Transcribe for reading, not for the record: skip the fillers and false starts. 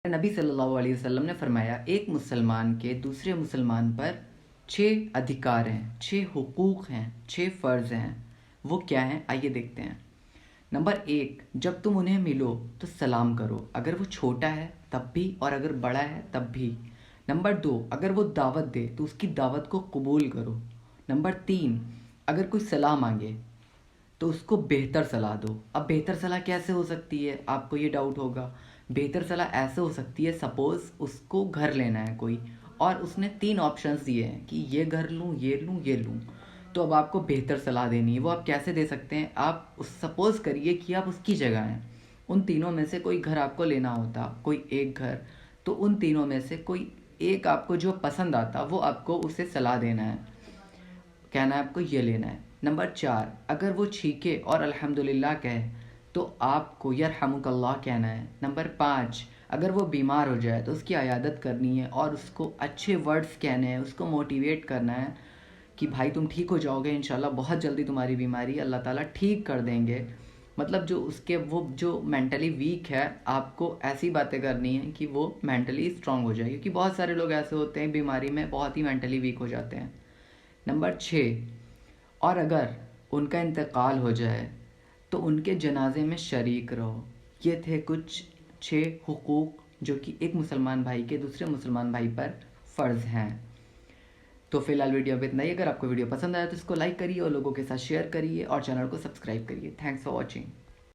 नबी सल्लल्लाहु अलैहि वसल्लम ने फरमाया एक मुसलमान के दूसरे मुसलमान पर 6 अधिकार हैं, 6 हुकूक हैं, 6 फ़र्ज़ हैं। वो क्या हैं आइए देखते हैं। नंबर 1, जब तुम उन्हें मिलो तो सलाम करो, अगर वो छोटा है तब भी और अगर बड़ा है तब भी। नंबर 2, अगर वो दावत दे तो उसकी दावत को कबूल करो। नंबर 3, अगर कोई सलाह मांगे तो उसको बेहतर सलाह दो। अब बेहतर सलाह कैसे हो सकती है, आपको ये डाउट होगा। बेहतर सलाह ऐसे हो सकती है, सपोज़ उसको घर लेना है कोई और उसने 3 ऑप्शंस दिए हैं कि ये घर लूँ, ये लूँ, ये लूँ। तो अब आपको बेहतर सलाह देनी है। वो आप कैसे दे सकते हैं, आप सपोज़ करिए कि आप उसकी जगह हैं, उन तीनों में से कोई घर आपको लेना होता, कोई एक घर, तो उन तीनों में से कोई एक आपको जो पसंद आता वो आपको उसे सलाह देना है, कहना है आपको ये लेना है। नंबर 4, अगर वो छींके और अल्हम्दुलिल्लाह कहे तो आपको यरहमुकल्लाह कहना है। नंबर 5, अगर वो बीमार हो जाए तो उसकी इयादत करनी है और उसको अच्छे वर्ड्स कहने हैं, उसको मोटिवेट करना है कि भाई तुम ठीक हो जाओगे इंशाल्लाह, बहुत जल्दी तुम्हारी बीमारी अल्लाह ताला ठीक कर देंगे। मतलब जो उसके वो जो मेंटली वीक है, आपको ऐसी बातें करनी है कि वो मेंटली स्ट्रांग हो जाए, क्योंकि बहुत सारे लोग ऐसे होते हैं बीमारी में बहुत ही मेंटली वीक हो जाते हैं। नंबर 6, और अगर उनका इंतकाल हो जाए तो उनके जनाजे में शरीक रहो। ये थे कुछ 6 हुकूक जो कि एक मुसलमान भाई के दूसरे मुसलमान भाई पर फ़र्ज़ हैं। तो फ़िलहाल वीडियो में इतना ही। अगर आपको वीडियो पसंद आया तो इसको लाइक करिए और लोगों के साथ शेयर करिए और चैनल को सब्सक्राइब करिए। Thanks for watching.